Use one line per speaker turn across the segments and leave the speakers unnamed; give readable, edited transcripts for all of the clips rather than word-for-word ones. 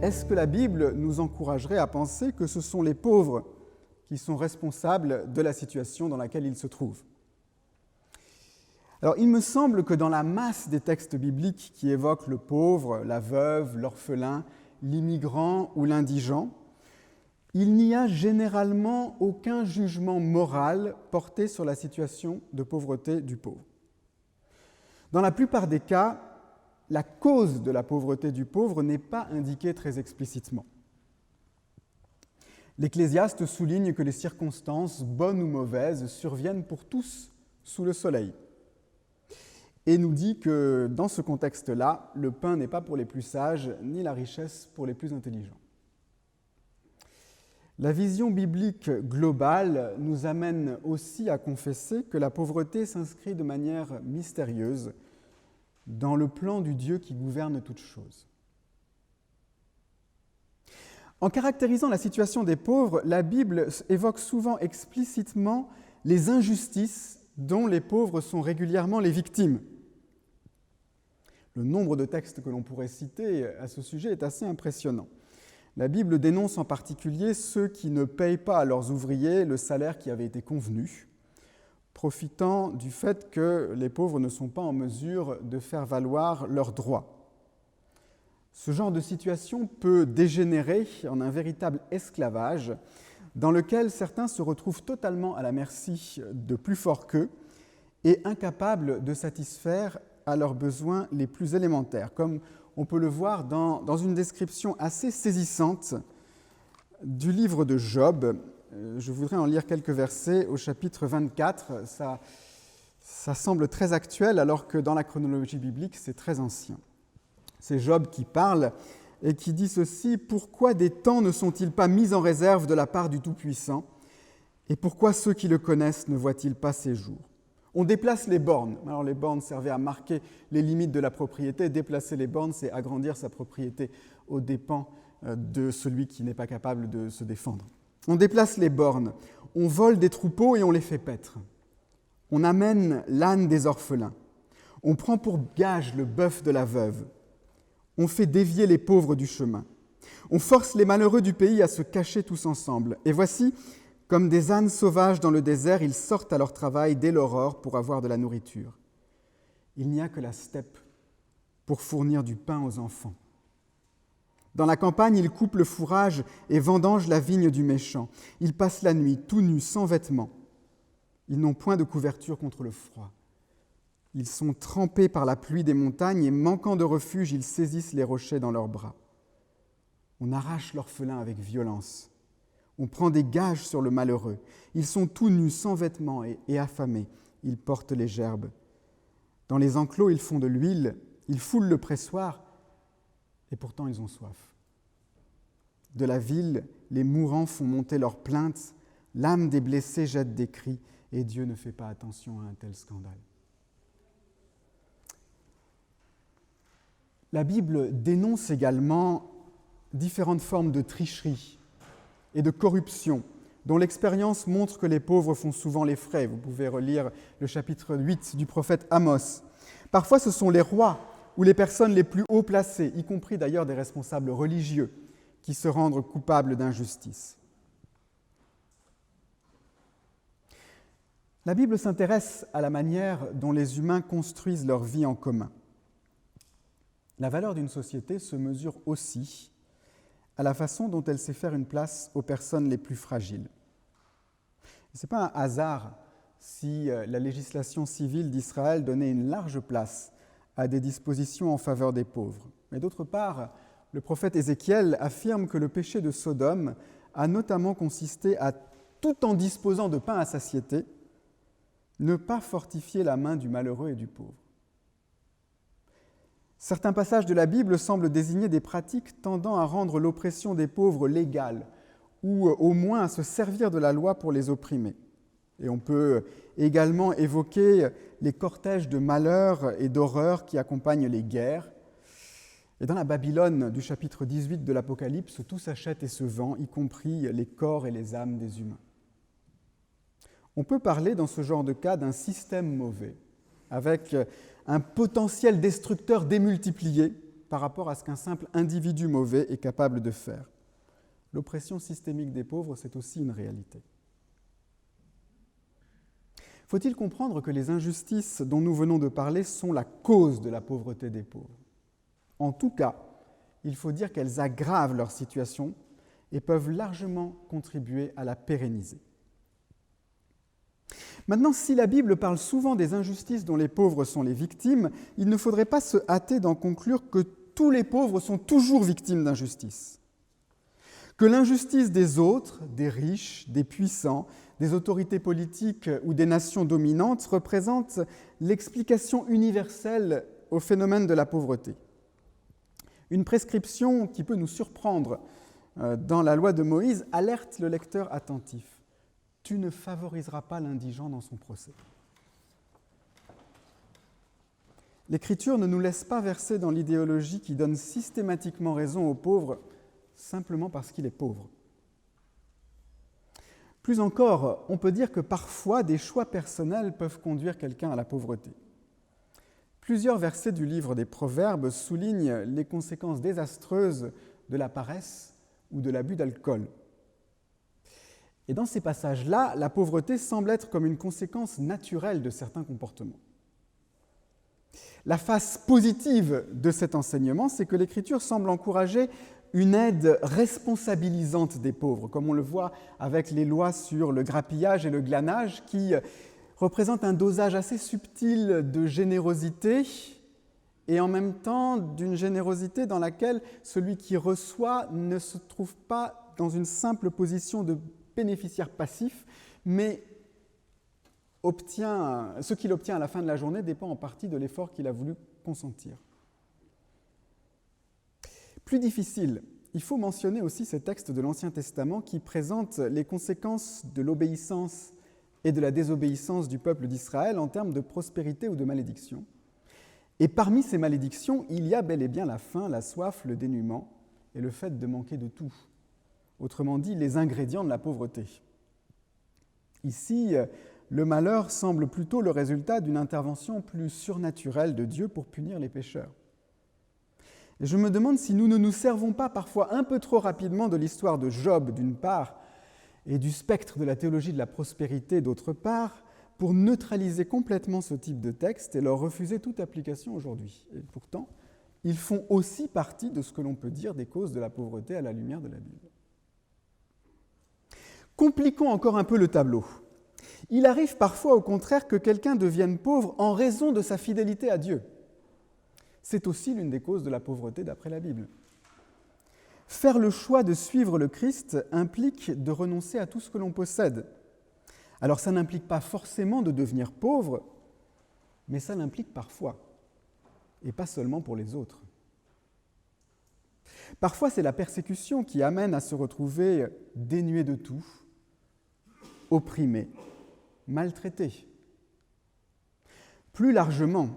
est-ce que la Bible nous encouragerait à penser que ce sont les pauvres qui sont responsables de la situation dans laquelle ils se trouvent? Alors, il me semble que dans la masse des textes bibliques qui évoquent le pauvre, la veuve, l'orphelin, l'immigrant ou l'indigent, il n'y a généralement aucun jugement moral porté sur la situation de pauvreté du pauvre. Dans la plupart des cas, la cause de la pauvreté du pauvre n'est pas indiquée très explicitement. L'Ecclésiaste souligne que les circonstances, bonnes ou mauvaises, surviennent pour tous sous le soleil, et nous dit que dans ce contexte-là, le pain n'est pas pour les plus sages, ni la richesse pour les plus intelligents. La vision biblique globale nous amène aussi à confesser que la pauvreté s'inscrit de manière mystérieuse dans le plan du Dieu qui gouverne toutes choses. En caractérisant la situation des pauvres, la Bible évoque souvent explicitement les injustices dont les pauvres sont régulièrement les victimes. Le nombre de textes que l'on pourrait citer à ce sujet est assez impressionnant. La Bible dénonce en particulier ceux qui ne payent pas à leurs ouvriers le salaire qui avait été convenu, profitant du fait que les pauvres ne sont pas en mesure de faire valoir leurs droits. Ce genre de situation peut dégénérer en un véritable esclavage dans lequel certains se retrouvent totalement à la merci de plus forts qu'eux et incapables de satisfaire à leurs besoins les plus élémentaires, comme on peut le voir dans une description assez saisissante du livre de Job. Je voudrais en lire quelques versets au chapitre 24. Ça semble très actuel, alors que dans la chronologie biblique, c'est très ancien. C'est Job qui parle et qui dit ceci: « Pourquoi des temps ne sont-ils pas mis en réserve de la part du Tout-Puissant? Et pourquoi ceux qui le connaissent ne voient-ils pas ses jours ?» On déplace les bornes. Alors les bornes servaient à marquer les limites de la propriété. Déplacer les bornes, c'est agrandir sa propriété aux dépens de celui qui n'est pas capable de se défendre. On déplace les bornes, on vole des troupeaux et on les fait paître. On amène l'âne des orphelins. On prend pour gage le bœuf de la veuve. On fait dévier les pauvres du chemin. On force les malheureux du pays à se cacher tous ensemble. Et voici, comme des ânes sauvages dans le désert, ils sortent à leur travail dès l'aurore pour avoir de la nourriture. Il n'y a que la steppe pour fournir du pain aux enfants. Dans la campagne, ils coupent le fourrage et vendangent la vigne du méchant. Ils passent la nuit tout nus, sans vêtements. Ils n'ont point de couverture contre le froid. Ils sont trempés par la pluie des montagnes et, manquant de refuge, ils saisissent les rochers dans leurs bras. On arrache l'orphelin avec violence. On prend des gages sur le malheureux. Ils sont tout nus, sans vêtements et affamés. Ils portent les gerbes. Dans les enclos, ils font de l'huile. Ils foulent le pressoir. Et pourtant, ils ont soif. De la ville, les mourants font monter leurs plaintes. L'âme des blessés jette des cris. Et Dieu ne fait pas attention à un tel scandale. La Bible dénonce également différentes formes de tricherie et de corruption, dont l'expérience montre que les pauvres font souvent les frais. Vous pouvez relire le chapitre 8 du prophète Amos. Parfois, ce sont les rois ou les personnes les plus haut placées, y compris d'ailleurs des responsables religieux, qui se rendent coupables d'injustice. La Bible s'intéresse à la manière dont les humains construisent leur vie en commun. La valeur d'une société se mesure aussi à la façon dont elle sait faire une place aux personnes les plus fragiles. Ce n'est pas un hasard si la législation civile d'Israël donnait une large place à des dispositions en faveur des pauvres. Mais d'autre part, le prophète Ézéchiel affirme que le péché de Sodome a notamment consisté à, tout en disposant de pain à satiété, ne pas fortifier la main du malheureux et du pauvre. Certains passages de la Bible semblent désigner des pratiques tendant à rendre l'oppression des pauvres légale ou au moins à se servir de la loi pour les opprimer. Et on peut également évoquer les cortèges de malheur et d'horreur qui accompagnent les guerres. Et dans la Babylone du chapitre 18 de l'Apocalypse, tout s'achète et se vend, y compris les corps et les âmes des humains. On peut parler dans ce genre de cas d'un système mauvais, avec un potentiel destructeur démultiplié par rapport à ce qu'un simple individu mauvais est capable de faire. L'oppression systémique des pauvres, c'est aussi une réalité. Faut-il comprendre que les injustices dont nous venons de parler sont la cause de la pauvreté des pauvres? En tout cas, il faut dire qu'elles aggravent leur situation et peuvent largement contribuer à la pérenniser. Maintenant, si la Bible parle souvent des injustices dont les pauvres sont les victimes, il ne faudrait pas se hâter d'en conclure que tous les pauvres sont toujours victimes d'injustice. Que l'injustice des autres, des riches, des puissants, des autorités politiques ou des nations dominantes représente l'explication universelle au phénomène de la pauvreté. Une prescription qui peut nous surprendre dans la loi de Moïse alerte le lecteur attentif. Tu ne favoriseras pas l'indigent dans son procès. L'Écriture ne nous laisse pas verser dans l'idéologie qui donne systématiquement raison aux pauvres simplement parce qu'il est pauvre. Plus encore, on peut dire que parfois des choix personnels peuvent conduire quelqu'un à la pauvreté. Plusieurs versets du livre des Proverbes soulignent les conséquences désastreuses de la paresse ou de l'abus d'alcool. Et dans ces passages-là, la pauvreté semble être comme une conséquence naturelle de certains comportements. La face positive de cet enseignement, c'est que l'Écriture semble encourager une aide responsabilisante des pauvres, comme on le voit avec les lois sur le grappillage et le glanage, qui représentent un dosage assez subtil de générosité et en même temps d'une générosité dans laquelle celui qui reçoit ne se trouve pas dans une simple position de bénéficiaire passif, mais ce qu'il obtient à la fin de la journée dépend en partie de l'effort qu'il a voulu consentir. Plus difficile, il faut mentionner aussi ces textes de l'Ancien Testament qui présentent les conséquences de l'obéissance et de la désobéissance du peuple d'Israël en termes de prospérité ou de malédiction. Et parmi ces malédictions, il y a bel et bien la faim, la soif, le dénuement et le fait de manquer de tout. Autrement dit, les ingrédients de la pauvreté. Ici, le malheur semble plutôt le résultat d'une intervention plus surnaturelle de Dieu pour punir les pécheurs. Et je me demande si nous ne nous servons pas parfois un peu trop rapidement de l'histoire de Job, d'une part, et du spectre de la théologie de la prospérité, d'autre part, pour neutraliser complètement ce type de texte et leur refuser toute application aujourd'hui. Et pourtant, ils font aussi partie de ce que l'on peut dire des causes de la pauvreté à la lumière de la Bible. Compliquons encore un peu le tableau. Il arrive parfois au contraire que quelqu'un devienne pauvre en raison de sa fidélité à Dieu. C'est aussi l'une des causes de la pauvreté d'après la Bible. Faire le choix de suivre le Christ implique de renoncer à tout ce que l'on possède. Alors ça n'implique pas forcément de devenir pauvre, mais ça l'implique parfois, et pas seulement pour les autres. Parfois c'est la persécution qui amène à se retrouver dénué de tout, opprimé, maltraité. Plus largement,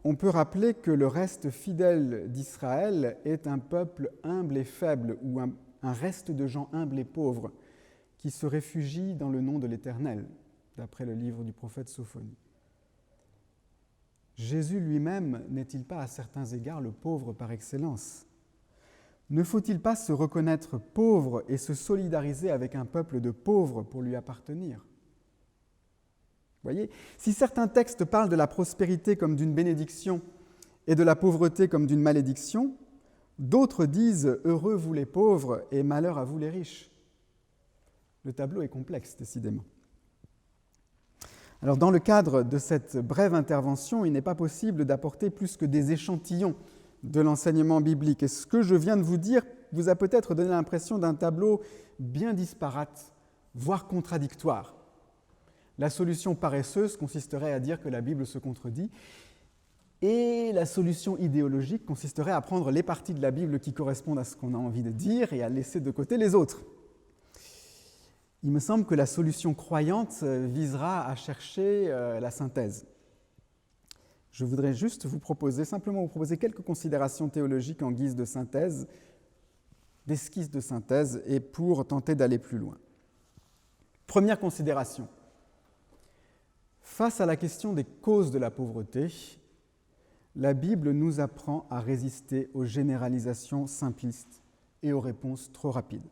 on peut rappeler que le reste fidèle d'Israël est un peuple humble et faible, ou un reste de gens humbles et pauvres, qui se réfugient dans le nom de l'Éternel, d'après le livre du prophète Sophonie. Jésus lui-même n'est-il pas à certains égards le pauvre par excellence? Ne faut-il pas se reconnaître pauvre et se solidariser avec un peuple de pauvres pour lui appartenir? Voyez, si certains textes parlent de la prospérité comme d'une bénédiction et de la pauvreté comme d'une malédiction, d'autres disent « Heureux vous les pauvres et malheur à vous les riches ». Le tableau est complexe, décidément. Alors, dans le cadre de cette brève intervention, il n'est pas possible d'apporter plus que des échantillons de l'enseignement biblique. Et ce que je viens de vous dire vous a peut-être donné l'impression d'un tableau bien disparate, voire contradictoire. La solution paresseuse consisterait à dire que la Bible se contredit, et la solution idéologique consisterait à prendre les parties de la Bible qui correspondent à ce qu'on a envie de dire et à laisser de côté les autres. Il me semble que la solution croyante visera à chercher la synthèse. Je voudrais juste simplement vous proposer quelques considérations théologiques en guise de synthèse, d'esquisse de synthèse, et pour tenter d'aller plus loin. Première considération. Face à la question des causes de la pauvreté, la Bible nous apprend à résister aux généralisations simplistes et aux réponses trop rapides.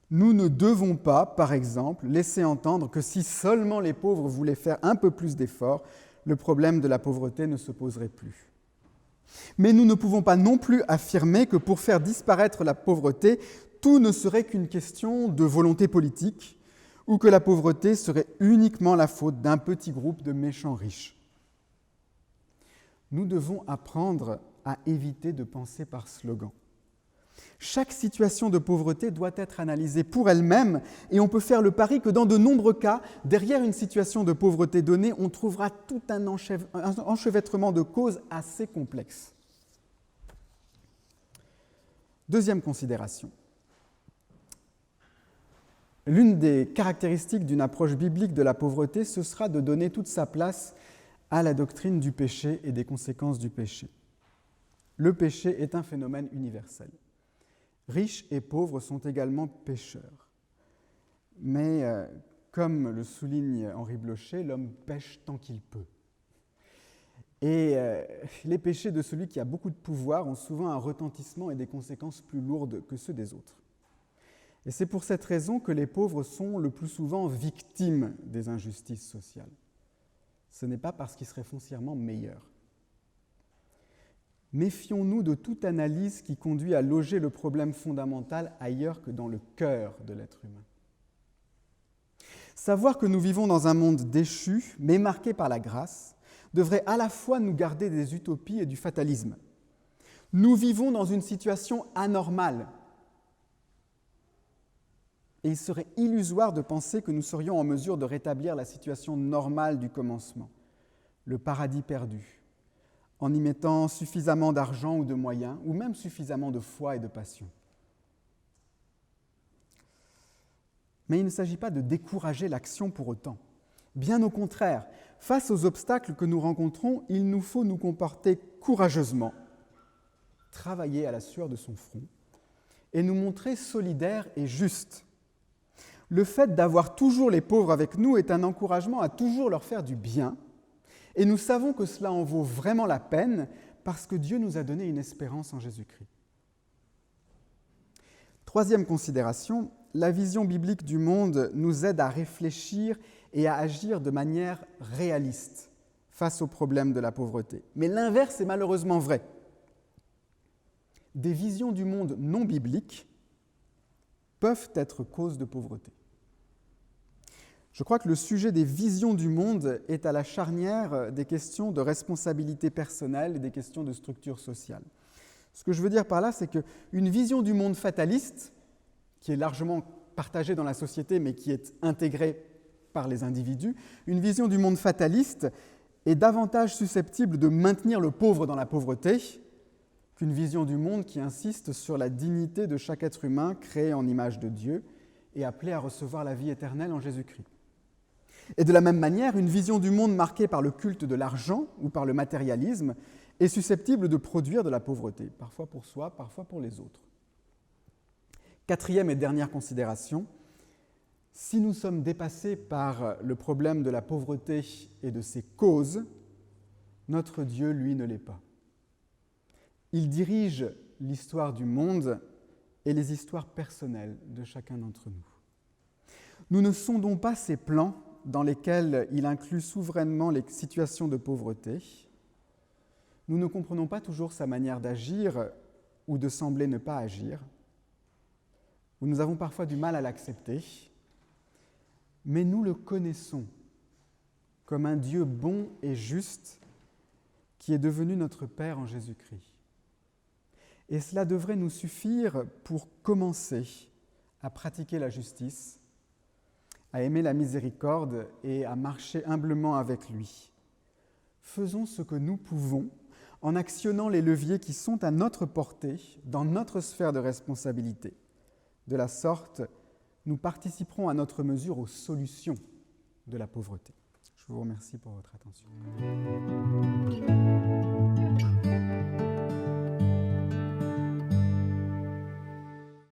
Nous ne devons pas, par exemple, laisser entendre que si seulement les pauvres voulaient faire un peu plus d'efforts, le problème de la pauvreté ne se poserait plus. Mais nous ne pouvons pas non plus affirmer que pour faire disparaître la pauvreté, tout ne serait qu'une question de volonté politique, ou que la pauvreté serait uniquement la faute d'un petit groupe de méchants riches. Nous devons apprendre à éviter de penser par slogan. Chaque situation de pauvreté doit être analysée pour elle-même et on peut faire le pari que dans de nombreux cas, derrière une situation de pauvreté donnée, on trouvera tout un enchevêtrement de causes assez complexes. Deuxième considération. L'une des caractéristiques d'une approche biblique de la pauvreté, ce sera de donner toute sa place à la doctrine du péché et des conséquences du péché. Le péché est un phénomène universel. Riches et pauvres sont également pécheurs. Mais, comme le souligne Henri Blocher, l'homme pêche tant qu'il peut. Et les péchés de celui qui a beaucoup de pouvoir ont souvent un retentissement et des conséquences plus lourdes que ceux des autres. Et c'est pour cette raison que les pauvres sont le plus souvent victimes des injustices sociales. Ce n'est pas parce qu'ils seraient foncièrement meilleurs. Méfions-nous de toute analyse qui conduit à loger le problème fondamental ailleurs que dans le cœur de l'être humain. Savoir que nous vivons dans un monde déchu, mais marqué par la grâce, devrait à la fois nous garder des utopies et du fatalisme. Nous vivons dans une situation anormale. Et il serait illusoire de penser que nous serions en mesure de rétablir la situation normale du commencement, le paradis perdu, en y mettant suffisamment d'argent ou de moyens, ou même suffisamment de foi et de passion. Mais il ne s'agit pas de décourager l'action pour autant. Bien au contraire, face aux obstacles que nous rencontrons, il nous faut nous comporter courageusement, travailler à la sueur de son front, et nous montrer solidaires et justes. Le fait d'avoir toujours les pauvres avec nous est un encouragement à toujours leur faire du bien, et nous savons que cela en vaut vraiment la peine parce que Dieu nous a donné une espérance en Jésus-Christ. Troisième considération, la vision biblique du monde nous aide à réfléchir et à agir de manière réaliste face au problème de la pauvreté. Mais l'inverse est malheureusement vrai. Des visions du monde non bibliques peuvent être cause de pauvreté. Je crois que le sujet des visions du monde est à la charnière des questions de responsabilité personnelle et des questions de structure sociale. Ce que je veux dire par là, c'est qu'une vision du monde fataliste, qui est largement partagée dans la société, mais qui est intégrée par les individus, une vision du monde fataliste est davantage susceptible de maintenir le pauvre dans la pauvreté qu'une vision du monde qui insiste sur la dignité de chaque être humain créé en image de Dieu et appelé à recevoir la vie éternelle en Jésus-Christ. Et de la même manière, une vision du monde marquée par le culte de l'argent ou par le matérialisme est susceptible de produire de la pauvreté, parfois pour soi, parfois pour les autres. Quatrième et dernière considération, si nous sommes dépassés par le problème de la pauvreté et de ses causes, notre Dieu, lui, ne l'est pas. Il dirige l'histoire du monde et les histoires personnelles de chacun d'entre nous. Nous ne sondons pas ses plans dans lesquels il inclut souverainement les situations de pauvreté. Nous ne comprenons pas toujours sa manière d'agir ou de sembler ne pas agir, ou nous avons parfois du mal à l'accepter, mais nous le connaissons comme un Dieu bon et juste qui est devenu notre Père en Jésus-Christ. Et cela devrait nous suffire pour commencer à pratiquer la justice, à aimer la miséricorde et à marcher humblement avec lui. Faisons ce que nous pouvons en actionnant les leviers qui sont à notre portée dans notre sphère de responsabilité. De la sorte, nous participerons à notre mesure aux solutions de la pauvreté. Je vous remercie pour votre attention.